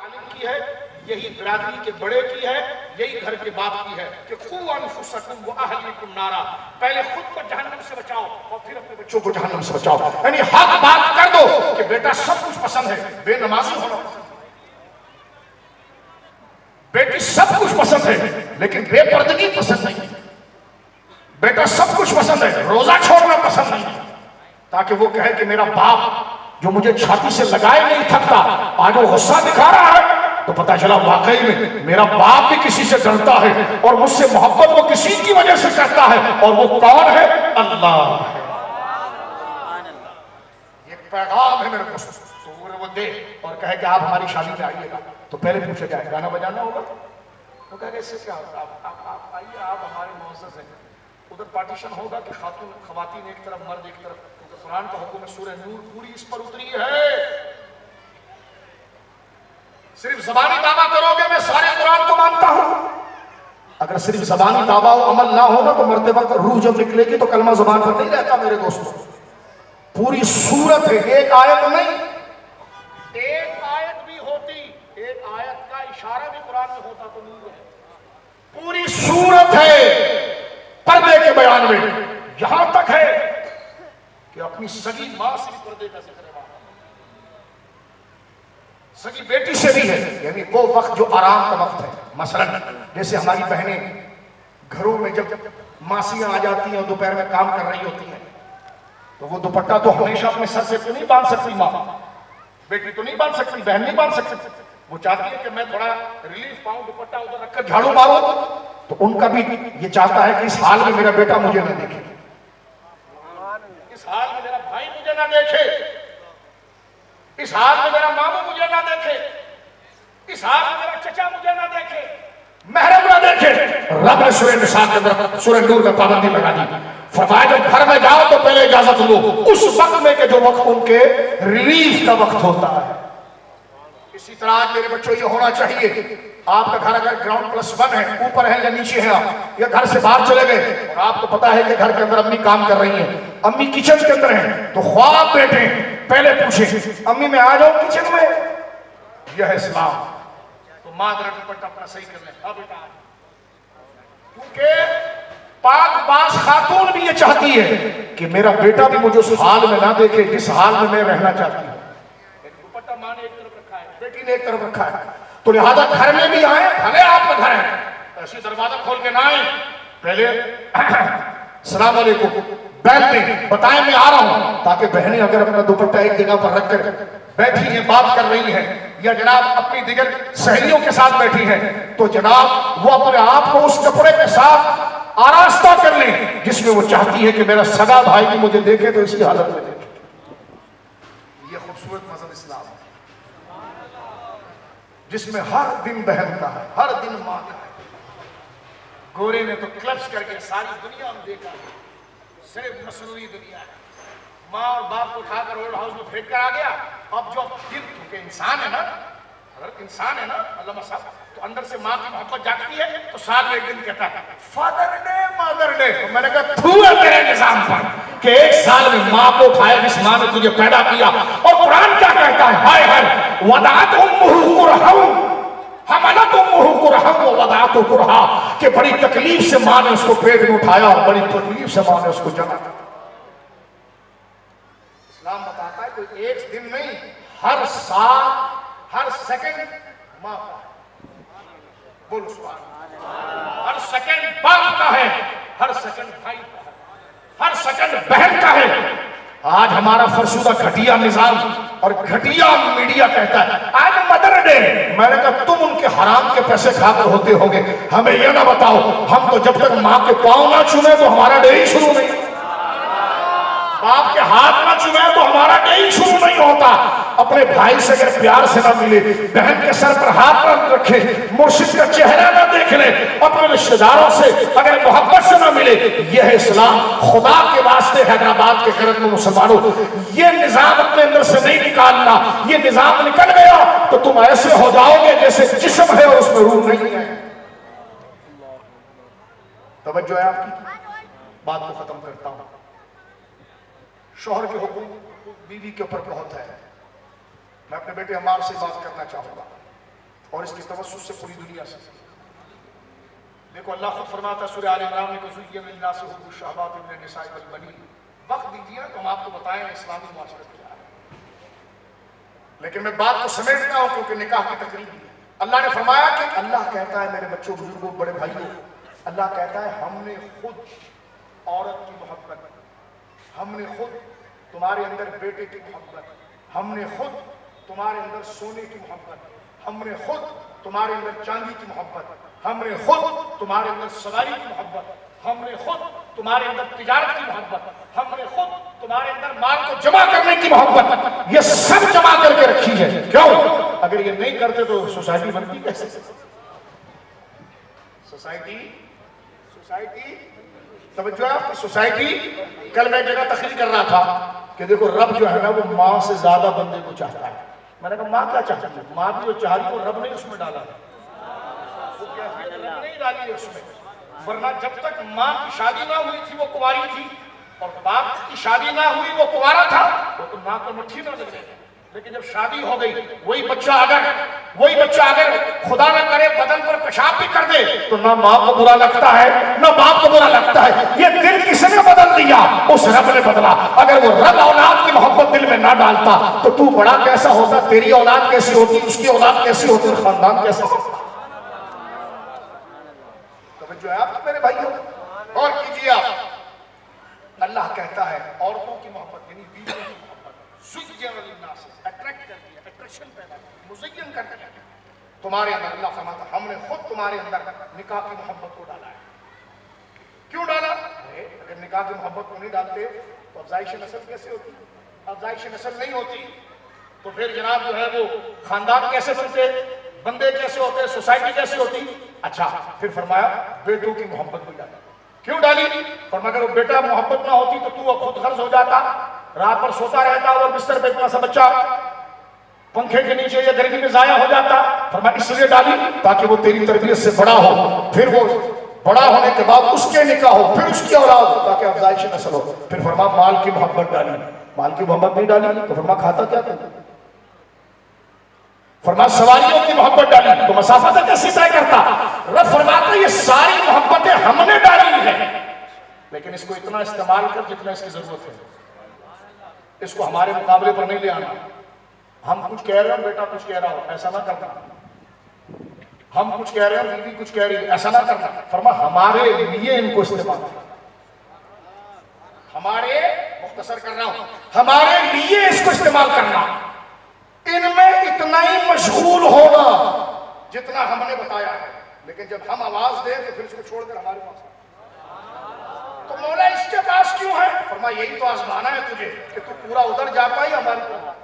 عالم کی ہے، یہی برادری کے بڑے کی ہے، یہی گھر کے باپ کی ہے کہ قوا انفسکم واہلیکم نارا، پہلے خود کو جہنم سے بچاؤ اور پھر اپنے بچوں کو جہنم سے بچاؤ. یعنی حق بات کر دو کہ بیٹا سب کچھ پسند ہے، بے نمازی ہونا پسند ہے، بیٹی سب کچھ پسند ہے لیکن بے پردگی پسند نہیں، بیٹا سب کچھ پسند ہے روزہ چھوڑنا پسند نہیں، تاکہ وہ کہے کہ میرا باپ جو مجھے چھاتی سے لگائے نہیں تھکتا آج وہ غصہ دکھا رہا ہے، تو پتا چلا واقعی میں میرا باپ بھی کسی سے ڈرتا ہے اور مجھ سے محبت وہ کسی کی وجہ سے کرتا ہے، اور وہ کون ہے؟ اللہ ہے. یہ پیغام ہے میرے دوست. تو وہ دے اور کہے کہ آپ ہماری شادی میں آئیے گا، تو پہلے پوچھے جائے گانا بجانا ہوگا، وہ کہے کہ اس سے کیا ہوتا ہے، آپ آئیے، آپ ہمارے معزز ہیں. ادھر پارٹیشن ہوگا کہ خواتین ایک طرف مرد ایک طرف. قرآن کا حکم ہے، سورہ نور پوری اس پر اتری ہے. صرف زبانی دعویٰ کرو گے میں سارے قرآن کو مانتا ہوں، اگر صرف زبانی دعویٰ و عمل نہ ہونا تو مرتے وقت روح جب نکلے گی تو کلمہ زبان پر نہیں رہتا میرے دوستوں. پوری سورت ہے، ایک آیت نہیں. ایک آیت بھی ہوتی، ایک آیت کا اشارہ بھی قرآن میں ہوتا تو نور ہے. پوری سورت ہے پردے کے بیان میں، یہاں تک ہے کہ اپنی سگی ماں سے بھی پردے کا ذکر ہے، سگی بیٹی سے بھی ہے. یعنی وہ وقت جو آرام کا وقت ہے. مثلا جیسے ہماری بہنیں گھروں میں جب ماسیاں آ جاتی ہیں اور دوپہر میں کام کر رہی ہوتی ہیں تو وہ دوپٹہ تو ہمیشہ اپنے سر سے تو نہیں باندھ سکتی، ماں بیٹی تو نہیں باندھ سکتی، بہن نہیں باندھ سکتی. وہ چاہتی ہے کہ میں تھوڑا ریلیف پاؤں، دوپٹہ ادھر رکھ کر جھاڑو مارو. تو ان کا بھی یہ چاہتا ہے کہ اس حال میں میرا بیٹا مجھے نہ دیکھے، اس حال میں میرا بھائی مجھے نہ دیکھے، اس حال میں میرا ماموں مجھے نہ دیکھے، اس حال میں میرا چچا مجھے نہ دیکھے، محرم نہ دیکھے. رب نے سورہ نساء کے اندر سورہ نور میں پابندی لگا دی. فرمایا جب گھر میں جاؤ تو پہلے اجازت لو اس وقت میں کہ جو وقت ان کے ریلیف کا وقت ہوتا ہے. اسی طرح آج میرے بچوں یہ ہونا چاہیے، آپ کا گھر اگر گراؤنڈ پلس 1 ہے، اوپر ہے یا نیچے ہے، آپ یا گھر سے باہر چلے گئے اور آپ کو پتا ہے کہ گھر کے اندر امی کام کر رہی ہیں، امی کچن کے اندر ہیں، تو خواب بیٹھے پہلے پوچھیں امی میں آ جاؤں کچن میں. یہ ہے اسلام. تو ماں ذرا دوپٹہ اپنا صحیح کر لیں، ہاں بیٹا. کیونکہ پاک باز خاتون بھی یہ چاہتی ہے کہ میرا بیٹا بھی مجھے اس حال میں نہ دیکھے جس حال میں رہنا چاہتی ہوں. دوپٹہ ماں نے ایک طرف رکھا ہے، بیٹی نے ایک طرف رکھا ہے، تو لہذا گھر میں بھی آئیں، بھلے آپ کا گھر ہے، ایسے دروازہ کھول کے نہ آئیں، پہلے السلام علیکم بیل دیں، بتائیں میں آ رہا ہوں، تاکہ بہنیں اگر اپنا دوپٹہ ایک جگہ پر رکھ کر بیٹھی ہیں، بات کر رہی ہیں، یا جناب اپنی دیگر سہیلیوں کے ساتھ بیٹھی ہیں، تو جناب وہ اپنے آپ کو اس کپڑے کے ساتھ آراستہ کر لیں جس میں وہ چاہتی ہے کہ میرا سگا بھائی بھی مجھے دیکھے تو اسی حالت میں دیکھے. یہ خوبصورت مذہب اسلام ہے جس میں ہر دن بہن کا ہے، ہر دن ماں کا ہے. گورے نے تو کلبس کر کے ساری دنیا میں دیکھا، صرف مصنوعی دنیا ہے. ماں اور باپ کو اٹھا کر اولڈ ہاؤس میں پھینک کر آ گیا. اب جو دل کیونکہ انسان ہے نا، اگر انسان ہے نا علامہ صاحب، تو اندر سے ماں کی محبت جاگتی ہے تو سال میں ایک دن کہتا ہے فادر ڈے مدر ڈے. میں نے کہا تو تیرے نظام پر کہ ایک سال میں ماں کو اٹھائے جس ماں نے تجھے پیدا کیا. اور قرآن کیا کہتا ہے؟ ہائے ہائے وضعت امہ کرہا حملت امہ کرہا ووضعتہ کرہا، کہ بڑی تکلیف سے ماں نے اس کو پیٹ میں اٹھایا اور بڑی تکلیف سے ماں نے اس کو جنا. اسلام بتاتا ہے کوئی ایک دن نہیں، ہر سال ہر سیکنڈ ماں کا ہے. بولو سبحان اللہ. ہر سیکنڈ باپ کا ہے، ہر سیکنڈ بھائی کا ہے، ہر سیکنڈ بہن کا ہے. آج ہمارا فرسودہ گھٹیا نظام اور گھٹیا میڈیا کہتا ہے آج مدر ڈے. میں نے کہا تم ان کے حرام کے پیسے کھا کر ہوتے ہوگے، ہمیں یہ نہ بتاؤ. ہم تو جب تک ماں کے پاؤں نہ چومیں تو ہمارا ڈے ہی شروع نہیں، باپ کے ہاتھ نہ چومیں تو ہمارا ڈے ہی شروع نہیں ہوتا. اپنے بھائی سے اگر پیار سے نہ ملے، بہن کے سر پر ہاتھ نہ رکھے، مرشد کا چہرہ نہ دیکھ لے، اپنے رشتہ داروں سے اگر محبت سے نہ ملے، یہ ہے اسلام. خدا کے واسطے حیدرآباد کے خیرت میں مسلمانوں یہ نظام اپنے اندر سے نہیں نکالنا. یہ نظام نکل گیا تو تم ایسے ہو جاؤ گے جیسے جسم ہے اور اس میں روح نہیں ہے. توجہ ہے آپ کی؟ بات کو ختم کرتا ہوں. شوہر کے حقوق بیوی کے اوپر بہت ہے. میں اپنے بیٹے عمار سے بات کرنا چاہوں گا. اور اس کی توسط سے پوری دنیا سے. دیکھو اللہ خود فرماتا ہے سورہ آل عمران میں کہ زُيِّنَ لِلنَّاسِ حُبُّ الشَّهَوَاتِ مِنَ النِّسَاءِ وَالْبَنِينَ. وقت دیجیے تو ہم آپ کو بتائیں اسلامی معاشرت کیا ہے. لیکن میں بات کو سمیٹتا ہوں کیونکہ نکاح کی تقریب ہے. اللہ نے فرمایا کہ اللہ کہتا ہے میرے بچوں بزرگوں بڑے بھائیوں، اللہ کہتا ہے ہم نے خود عورت کی محبت، ہم نے خود تمہارے اندر بیٹے کی محبت، ہم نے خود تمہارے اندر سونے کی محبت، ہم نے خود تمہارے اندر چاندی کی محبت، ہم نے خود تمہارے اندر سواری کی محبت، ہم نے خود تمہارے اندر تجارت کی محبت، ہم نے خود تمہارے اندر مال کو جمع کرنے کی محبت، یہ سب جمع کر کے رکھی ہے. کیوں؟ اگر یہ نہیں کرتے تو سوسائٹی بنتی کیسے؟ سوسائٹی توجہ آپ کی سوسائٹی. کل میں ایک جگہ تقریر کر رہا تھا کہ دیکھو رب جو ہے نا وہ ماں سے زیادہ بندے کو چاہتا ہے. میں نے کہا ماں کیا چاہتی ہے؟ ماں بھی جو چاہ رہی وہ رب نے اس میں ڈالا ہے، وہ کیفیت رب نے ہی ڈالی ہے اس میں. ورنہ جب تک ماں کی شادی نہ ہوئی تھی وہ کنواری تھی، اور باپ کی شادی نہ ہوئی وہ کنوارا تھا، وہ تو ماں کو مٹھی میں لگ گئی. لیکن جب شادی ہو گئی وہی بچہ اگر خدا نہ کرے بدن پر پیشاب بھی کر دے تو نہ ماں کو برا لگتا ہے نہ باپ کو برا لگتا ہے. یہ دل کس نے بدل دیا؟ اس رب نے بدلا. اگر وہ رب اولاد کی محبت دل میں نہ ڈالتا تو تو بڑا کیسا ہوتا، تیری اولاد کیسی ہوتی، اس کی اولاد کیسی ہوتی، خاندان کیسا ہوتا. توجہ ہے آپ میرے بھائیوں، اور کیجیے آپ. اللہ کہتا ہے عورتوں کی محبت یعنی بیویوں کی محبت زُيِّنَ لِلنَّاسِ اٹریکٹ کر دیا، اٹریکشن پیدا کر، مزین کر دیا تمہارے اندر. اللہ فرماتا ہم نے خود تمہارے اندر نکاح کی محبت کو ڈالا ہے. کیوں ڈالا؟ اگر نکاح کی محبت کو نہیں ڈالتے تو افزائش نسل کیسے ہوتی؟ افزائش نسل نہیں ہوتی تو پھر جناب جو ہے وہ خاندان کیسے بنتے، بندے کیسے ہوتے، سوسائٹی کیسے ہوتی. اچھا پھر فرمایا بیٹوں کی محبت بھی ڈالا. کیوں ڈالی؟ فرمایا اگر وہ بیٹا محبت نہ ہوتی تو خود غرض ہو جاتا، رات پر سوتا رہتا اور بستر پہ اتنا سا بچہ پنکھے کے نیچے یا گرمی میں ضائع ہو جاتا. فرمایا اس لیے ڈالی تاکہ وہ تیری تربیت سے بڑا ہو، پھر وہ بڑا ہونے کے بعد اس کے نکاح ہو، پھر اس کی اولاد ہو، تاکہ افزائش نسل ہو. پھر فرمایا مال کی محبت ڈالی. مال کی محبت نہیں ڈالی تو فرمایا کھاتا کیا تھا؟ فرمایا سواریوں کی محبت ڈالی تو مسافت کیسے طے کرتا؟ رب فرماتا یہ ساری محبتیں ہم نے ڈالی ہیں، لیکن اس کو اتنا استعمال کر جتنا اس کی ضرورت ہے. اس کو ہمارے مقابلے پر نہیں لے آنا. ہم کچھ کہہ رہے ہیں بیٹا کچھ کہہ رہا ہو، ایسا نہ کرنا. ہم کچھ کہہ رہے ہیں بیوی کچھ کہہ رہی ہے، ایسا نہ کرنا. فرمایا ہمارے لیے ان کو استعمال کرنا. ہمارے مختصر کر رہا ہوں، ہمارے لیے اس کو استعمال کرنا. ان میں اتنا ہی مشغول ہونا جتنا ہم نے بتایا ہے، لیکن جب ہم آواز دیں تو پھر اس کو چھوڑ کر ہمارے پاس. تو مولا اس کے پاس کیوں ہے؟ فرمایا یہی تو آزمانا ہے تجھے کہ تو پورا ادھر جاتا ہی ہماری طرف.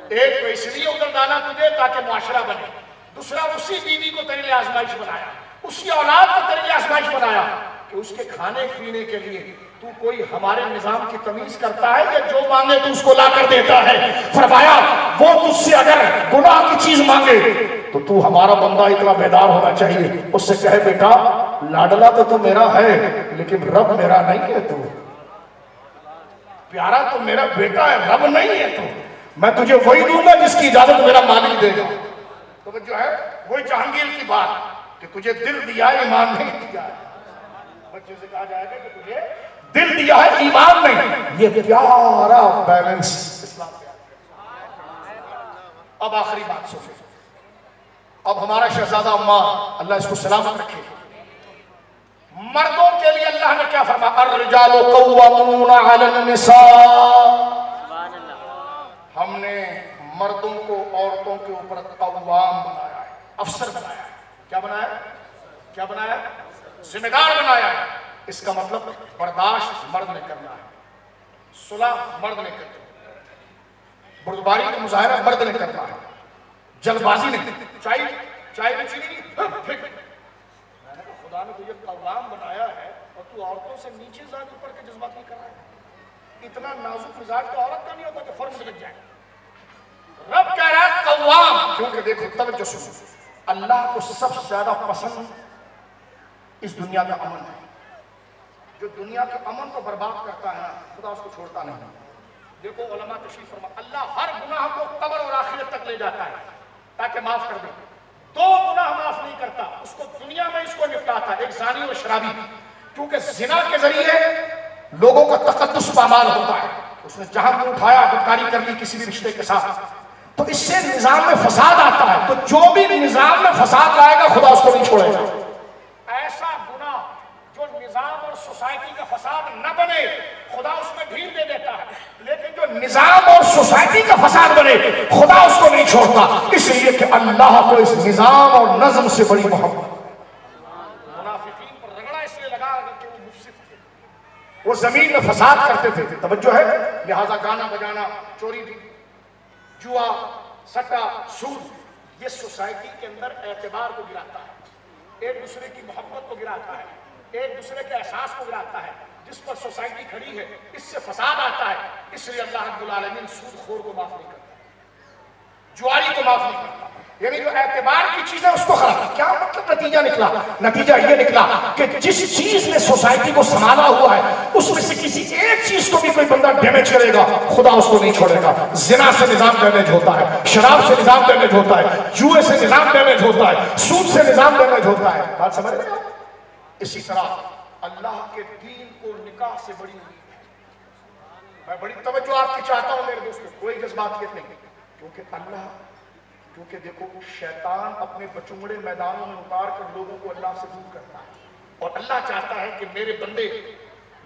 ایک تو اس لیے ادھر ڈالا تجھے تاکہ معاشرہ بنے، دوسرا اسی بیوی کو تیرے لیے آزمائش بنایا، اسی اولاد کو تیرے لیے آزمائش بنایا کہ اس کے کھانے پینے کے لیے تو کوئی ہمارے نظام کی تمیز کرتا ہے یا جو مانگے تو اس کو لا کر دیتا ہے. فرمایا وہ تجھ سے اگر گناہ کی چیز مانگے تو تو ہمارا بندہ اتنا بیدار ہونا چاہیے، اس سے کہے بیٹا لاڈلا تو میرا ہے لیکن رب میرا نہیں ہے، تو پیارا تو میرا بیٹا ہے، رب نہیں ہے. تو میں تجھے وہی دوں گا جس کی اجازت میرا مالک دے گا. تو جو ہے وہی جہانگیر کی بات کہ تجھے دل دیا ہے ایمان نہیں دیا ہے. بچے سے کہا جائے گا کہ تجھے دل دیا ہے ایمان نہیں. یہ پیارا بیلنس اسلام پہ. اب آخری بات سنیں. اب ہمارا شہزادہ عمار اللہ اس کو سلامت رکھے، مردوں کے لیے اللہ نے کیا فرمایا؟ الرجال قوامون علی النساء. ہم نے مردوں کو عورتوں کے اوپر قوام بنایا ہے، افسر بنایا ہے. کیا بنایا؟ کیا بنایا؟ ذمہ دار بنایا ہے. اس کا مطلب برداشت مرد نے کرنا ہے، صلح مرد نے کرنا ہے، بردباری کا مظاہرہ مرد نے کرنا ہے، جلد بازی نہیں. چائے میں چینی پھینک. میں نے کہا خدا نے تجھے قوام بنایا ہے اور تو عورتوں سے نیچے زیادہ اوپر کے جذبات نہیں کر رہا ہے. اتنا نازک مزاج تو عورت کا نہیں ہوتا کہ فرض لگ جائے. رب کہہ رہا ہے قوام، کیونکہ دیکھو توجہ سنو، اللہ کو سب سے زیادہ پسند اس دنیا کا امن ہے. جو دنیا کے امن کو برباد کرتا ہے خدا اس کو چھوڑتا نہیں. دیکھو علماء تشریف فرما، اللہ ہر گناہ کو قبر اور آخرت تک لے جاتا ہے. تاکہ معاف کر دے. دو گناہ معاف نہیں کرتا, اس کو دنیا میں اس کو نپٹاتا, ایک زانی اور شرابی. کیونکہ زنا کے ذریعے لوگوں کا تقدس پامال ہوتا ہے, اس نے جہاں بھی اٹھایا بدکاری کر لی کسی بھی رشتے کے ساتھ, تو اس سے نظام میں فساد آتا ہے. تو جو بھی نظام میں فساد لائے گا خدا اس کو نہیں چھوڑے گا. ایسا گناہ جو نظام اور سوسائٹی کا فساد نہ بنے خدا اس میں ڈھیل دے دیتا ہے, لیکن جو نظام اور سوسائٹی کا فساد بنے خدا اس کو نہیں چھوڑتا, اس لیے کہ اللہ کو اس نظام اور نظم سے بڑی محبت. منافقین پر رگڑا اس لیے لگا کہ وہ مفسد تھے, وہ زمین میں فساد کرتے تھے, توجہ ہے, لہذا گانا بجانا, چوری بھی, جوا, سٹا, سود, یہ سوسائٹی کے اندر اعتبار کو گراتا ہے, ایک دوسرے کی محبت کو گراتا ہے, ایک دوسرے کے احساس کو گراتا ہے. جس پر سوسائٹی کھڑی ہے اس سے فساد آتا ہے. اس لیے اللہ رب العالمین سود خور کو معاف نہیں کرتا, جواری کو معاف نہیں کرتا, یعنی جو اعتبار کی چیزیں اس کو خراب. کیا مطلب نتیجہ نکلا؟ نتیجہ یہ نکلا کہ جس چیز نے سوسائٹی کو سنبھالا ہوا ہے اس میں سے کسی ایک چیز کو بھی کوئی بندہ ڈیمیج کرے گا خدا اس کو نہیں چھوڑے گا. زنا سے نظام ڈیمیج ہوتا ہے, شراب سے نظام ڈیمیج ہوتا ہے, جوئے سے نظام ڈیمیج ہوتا ہے, سود سے نظام ڈیمیج ہوتا ہے. بات سمجھ رہے ہیں؟ اسی طرح اللہ کے دین کو نکاح سے بڑی امید ہے. میں بڑی توجہ آپ کی چاہتا ہوں میرے دوستوں, کوئی جذباتیت نہیں, کیونکہ اللہ, کیونکہ دیکھو شیطان اپنے بچونگڑے میدانوں میں اتار کر لوگوں کو اللہ سے دور کرتا ہے, اور اللہ چاہتا ہے کہ میرے بندے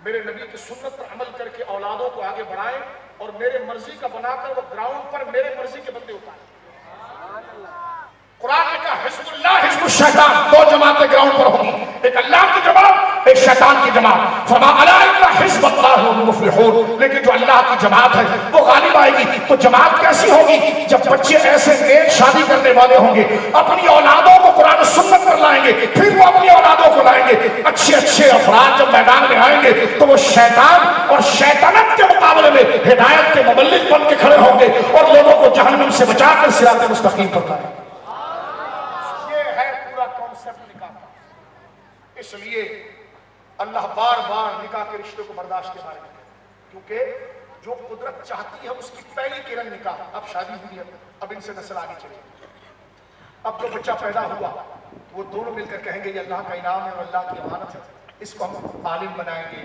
میرے نبی کی سنت پر عمل کر کے اولادوں کو آگے بڑھائیں اور میرے مرضی کا بنا کر وہ گراؤنڈ پر میرے مرضی کے بندے اتاریں. قرآن نے کہا حزب اللہ حزب الشیطان, دو جماعتیں گراؤنڈ پر ہوں گی, ایک اللہ کی جماعت ایک شیطان کی جماعت. فرما الا ان حزب اللہ هم المفلحون, لیکن جو اللہ کی جماعت ہے وہ غالب آئے گی. تو جماعت کیسی ہوگی؟ جب بچے ایسے نیک شادی کرنے والے ہوں گے, اپنی اولادوں کو قرآن و سنت پر لائیں گے, پھر وہ اپنی اولادوں کو لائیں گے. اچھے اچھے افراد جب میدان میں آئیں گے تو وہ شیطان اور شیطنت کے مقابلے میں ہدایت کے مبلغ بن کے کھڑے ہوں گے اور لوگوں کو جہنم سے بچا کر صراط مستقیم پر لائیں گے. اس لیے اللہ بار بار نکاح کے رشتے کو برداشت کے بارے میں کہتے ہیں, کیونکہ جو قدرت چاہتی ہے اس کی پہلی کرن نکاح. اب شادی ہوئی ہے, اب ان سے نسل آگے چلے گی. اب جو بچہ پیدا ہوا وہ دونوں مل کر کہیں گے یہ اللہ کا انعام ہے اور اللہ کی امانت ہے, اس کو ہم عالم بنائیں گے,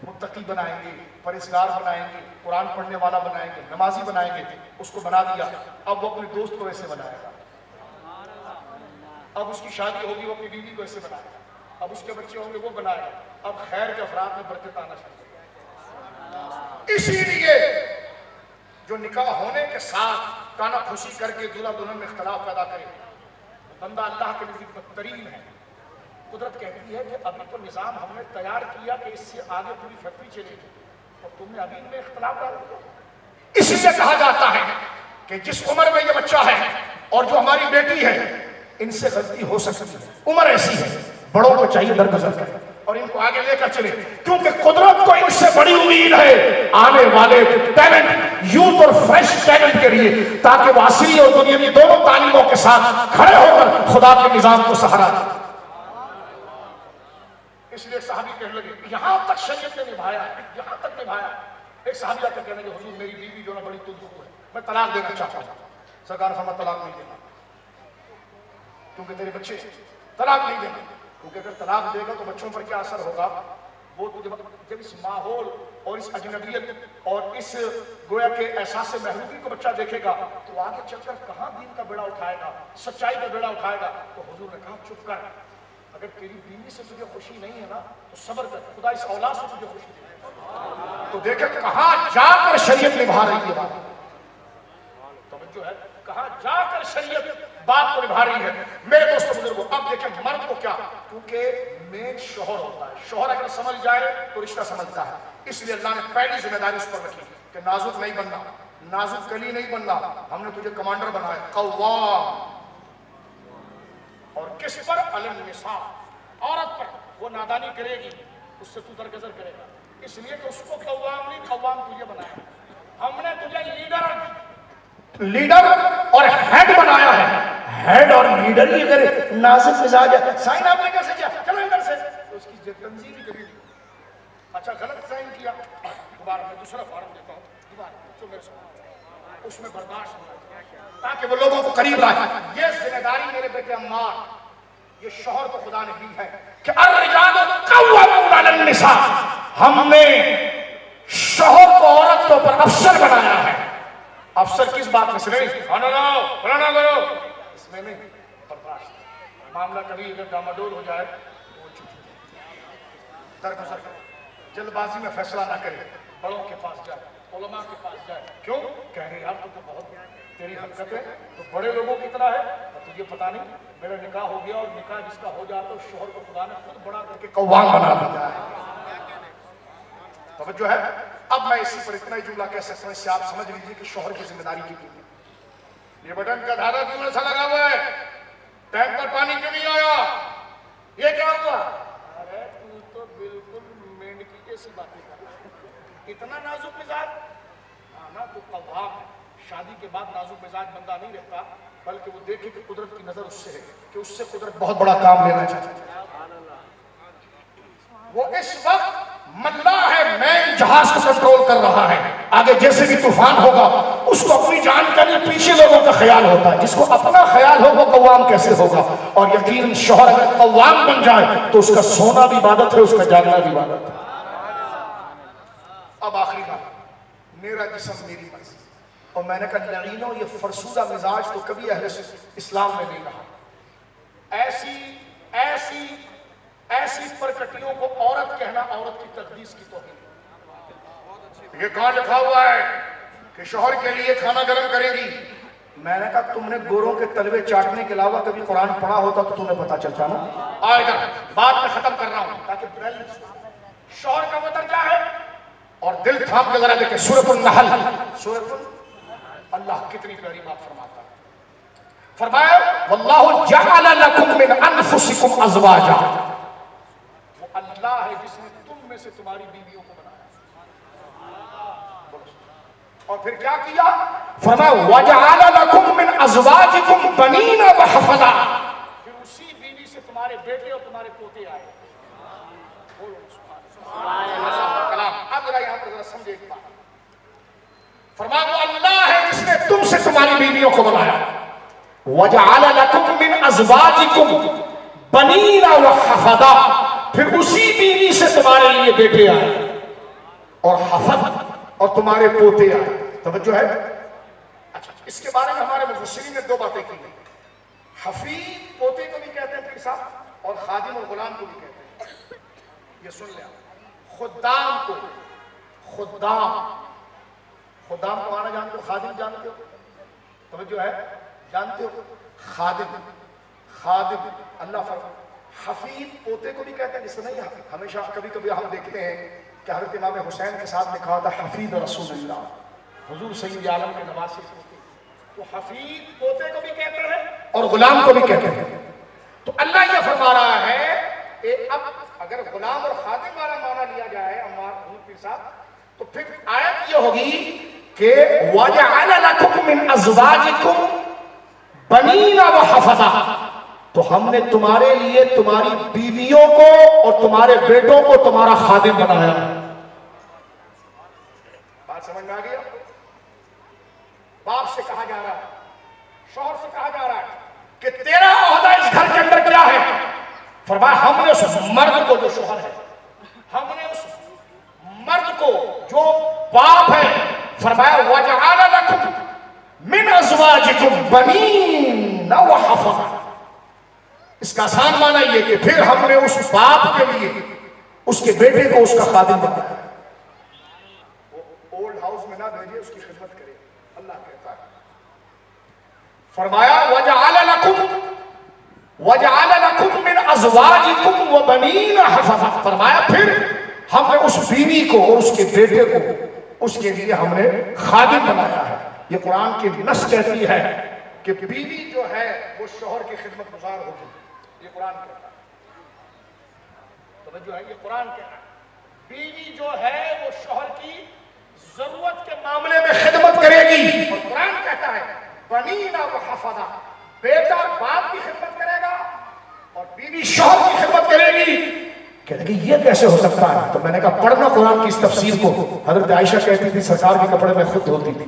متقی بنائیں گے, پرہیزگار بنائیں گے, قرآن پڑھنے والا بنائیں گے, نمازی بنائیں گے. اس کو بنا دیا, اب وہ اپنے دوست کو ویسے بنائے گا. اب اس کی شادی ہوگی وہ اپنی بیوی کو ایسے بنائے گا, اب اس کے بچے ہوں گے وہ بنائے گا. اب خیر کے افراد میں برکت آنا چاہیے. اسی لیے جو نکاح ہونے کے ساتھ کانا خوشی کر کے دولہا دلہن میں اختلاف پیدا کرے, بندہ اللہ کے نزدیک بدترین ہے. قدرت کہتی ہے کہ ابھی تو نظام ہم نے تیار کیا کہ اس سے آگے پوری فیکٹری چلے گی اور تم نے ابھی ان میں اختلاف ڈال دیا. اسی لیے کہا جاتا ہے کہ جس عمر میں یہ بچہ ہے اور جو ہماری بیٹی ہے ان سے غلطی ہو سکتی ہے, عمر ایسی ہے, بڑوں کو چاہیے درگزر کریں اور ان کو آگے لے کر چلے, کیونکہ قدرت کو ان سے بڑی امید ہے آنے والے ٹیلنٹ, یوتھ اور فریش ٹیلنٹ کے لیے, تاکہ وہ عصری اور دنیاوی دونوں تعلیموں کے ساتھ کھڑے ہو کر خدا کے نظام کو سہارا دیں. اس لیے صحابی کہنے لگے یہاں تک شریعت نے نبھایا ہے, یہاں تک نبھایا. ایک صحابی آ کر کہنے لگے حضور میری بیوی جو ہے بڑی تندخو ہے, میں طلاق دینا چاہتا ہوں. سرکار فرمایا طلاق نہیں دینا کیونکہ تیرے بچے, طلاق نہیں دینا کیونکہ اگر طلاق دے گا تو بچوں پر کیا اثر ہوگا. وہ جب اس ماحول اور اس اجنبیت اور اس گویا کے احساس محرومی کو بچہ دیکھے گا تو آگے چل کر کہاں دین کا بیڑا اٹھائے گا, سچائی کا بیڑا اٹھائے گا. تو حضور نے کہا چپ کر, اگر تیری بیوی سے تجھے خوشی نہیں ہے نا تو صبر کر, خدا اس اولاد سے تجھے خوشی دے گا. تو دیکھیں کہاں جا کر شریعت نبھا رہی ہے بات, توجہ ہے, کہاں جا کر شریعت بات کو نبھا رہی ہے. میرے دوستوں بزرگوں, اب دیکھیں مرد کو کیا, کیونکہ مین شوہر ہوتا ہے, شوہر اگر سمجھ جائے تو رشتہ سمجھتا ہے. اس لیے اللہ نے پہلی ذمہ داری اس پر رکھی کہ نازک نہیں بننا, نازک کلی نہیں بننا, ہم نے تجھے کمانڈر بنایا, قوام. اور کس پر؟ علی النساء, عورت پر. وہ نادانی کرے گی اس سے تو درگزر کرے گا, اس لیے کہ اس کو قوام نہیں, قوام تجھے بنایا. ہم نے تجھے لیڈر اور ہیڈ بنایا ہے. ہیڈ اور لیڈر ہی اگر نازک مزاج ہے, سائن آپ نے کیسے کیا, چلو ادھر سے, اس کی تنظیم ہی کبھی. اچھا غلط سائن کیا, دوبارہ میں دوسرا فارم دیتا ہوں, دوبارہ جو میرے ساتھ اس میں برداشت ہونا تاکہ وہ لوگوں کو قریب لائے. یہ ذمہ داری میرے بیٹے عمار، یہ شوہر کو خدا نے دی ہے کہ الرجال قوامون علی النساء. ہم نے شوہر کو عورتوں پر افسر بنایا ہے. افسر کس بات میں سے نہیں کھانا لاؤ فلانا کرو، اس میں نہیں. برداشت معاملہ کبھی اگر ڈاماڈول ہو جائے درگزر کرے، جلد بازی میں فیصلہ نہ کرے، بڑوں کے پاس جائے، علماء کے پاس جائے. کیوں کہہ رہے یار تو بہت تیری حرکت ہے تو بڑے لوگوں کی طرح ہے، اور تجھے پتا نہیں میرا نکاح ہو گیا، اور نکاح جس کا ہو جاتا ہے شوہر کو خدا نے خود بڑا کر کے قوام بنا دیا ہے. توجہ ہے. اب میں اسی پر اتنا ہی جملہ کہہ سکتا ہوں، اس سے آپ سمجھ لیجیے کہ شوہر کی ذمہ داری کی ہے. یہ بٹن کا دھاگا کیوں ایسا لگا ہوا ہے؟ ٹینک پر پانی کیوں نہیں آیا؟ یہ کیا ہوا؟ ارے تو بالکل مینڈکی جیسی باتیں کر رہا ہے. اتنا نازک مزاج آنا تو قوام ہے. شادی کے بعد نازک مزاج بندہ نہیں رہتا، بلکہ وہ دیکھے کہ قدرت کی نظر اس سے ہے کہ اس سے قدرت بہت بڑا کام لینا چاہتا ہے. وہ اس وقت ملاح ہے، مین جہاز کو کنٹرول کر رہا ہے. آگے جیسے بھی طوفان ہوگا اس کو اپنی جان کے لیے پیچھے لوگوں کا خیال ہوتا ہے. جس کو اپنا خیال ہو وہ قوام کیسے ہوگا؟ اور یقیناً شوہر اگر قوام بن جائے تو اس کا سونا بھی عبادت ہے، اس کا جاگنا بھی عبادت ہے. اب آخری بات، میرا جسم میری مرضی. اور میں نے کہا لعینوں یہ فرسودہ مزاج تو کبھی اہل اسلام میں نہیں رہا. ایسی پرکٹیوں کو عورت کہنا عورت کی تقدیس کی توہین. یہ کہاں لکھا ہوا ہے کہ شوہر کے لیے کھانا گرم کرے گی؟ میں نے کہا تم نے گوروں کے تلوے چاٹنے کے علاوہ کبھی قرآن پڑھا ہوتا تو تمہیں پتا چلتا نا. آئے گا بات میں ختم کر رہا ہوں تاکہ بیلنس. شوہر کا وہ درجہ ہے، اور دل تھام کے ذرا دیکھیں سورۃ النحل. اللہ کتنی پیاری بات فرماتا ہے. فرمایا واللہ جعل لکم من انفسکم ازواجا. وہ اللہ ہے جس نے تم میں سے تمہاری بیویوں کو بنایا. اور پھر کیا کیا؟ فرمایا وجعل لکم من ازواجکم بنین وحفظا. پھر اسی بیوی سے تمہارے بیٹے اور تمہارے پوتے آئے. اب ذرا یہاں پر ذرا سمجھے ایک بات. فرمایا وہ اللہ ہے جس نے تم سے تمہاری بیویوں کو بنایا. وجعل لکم من ازواجکم بنین وحفظا. پھر اسی بیوی سے تمہارے لیے بیٹے آئے اور حفظ اور تمہارے پوتے آئے. توجہ ہے. اچھا اس کے بارے میں ہمارے مفسرین نے دو باتیں کی ہیں. حفیظ پوتے کو بھی کہتے ہیں پھر صاحب، اور خادم اور غلام کو بھی کہتے ہیں. یہ سن لیا. خدام کو خدام کو مانا جانتے ہو، خادم جانتے ہو؟ توجہ ہے، جانتے ہو؟ خادم اللہ فرما. حفیظ پوتے کو بھی کہتے ہیں. جس سے نہیں ہمیشہ کبھی کبھی ہم دیکھتے ہیں کہ حضرت امام حسین کے ساتھ لکھا ہوتا حفیظ رسول اللہ، حضور سید عالم کے نواسے پوتے. تو حفیظ پوتے کو بھی کہتے ہیں اور غلام کو بھی کہتے ہیں. تو اللہ یہ فرما رہا ہے کہ اب اگر غلام اور خادم والا معنی لیا جائے عمار پیر صاحب، تو پھر آیت یہ ہوگی کہ وَجَعَلَ لَكُمْ مِنْ أَزْوَاجِكُمْ بَنِينَ وَحَفَظًا. تو ہم نے تمہارے لیے تمہاری بیویوں کو اور تمہارے بیٹوں کو تمہارا خادم بنایا. بات سمجھ میں آ گیا؟ باپ سے کہا جا رہا ہے، شوہر سے کہا جا رہا ہے کہ تیرا عہدہ اس گھر کے اندر کیا ہے؟ فرمایا ہم نے اس مرد کو جو شوہر ہے، ہم نے اس مرد کو جو باپ ہے، فرمایا وَجَعَلَ لَكُمْ مِنْ أَزْوَاجِكُمْ بَنِينَ وَحَفَظًا. اس کا آسان معنی یہ کہ پھر ہم نے اس باپ کے لیے اس کے بیٹے کو اس کا خادم بنایا. وہ اولڈ ہاؤس میں نہ بھیجے، اس کی خدمت کرے. اللہ کہتا ہے فرمایا وَجَعَلَ لَكُمْ مِنْ أَزْوَاجِكُمْ وَبَنِينَ حَفَظًا. فرمایا پھر ہم نے اس بیوی کو اور اس کے بیٹے کو اس کے لیے ہم نے خادم بنایا ہے. یہ قرآن کی نص کہتی ہے کہ بیوی جو ہے وہ شوہر کی خدمت گزار ہوگی. یہ قرآن کہتا ہے. توجہ ہے، یہ قرآن کہتا ہے بیوی جو ہے وہ شوہر کی ضرورت کے معاملے میں خدمت کرے گی. اور قرآن کہتا ہے بنینا وحفظا، بیٹا باپ کی خدمت کرے گا اور بیوی شوہر کی خدمت کرے گی. کہتے کہ یہ کیسے ہو سکتا ہے؟ تو میں نے کہا پڑھنا قرآن کی اس تفسیر کو. حضرت عائشہ کہتی تھی سرکار کے کپڑے میں خود دھوتی تھی.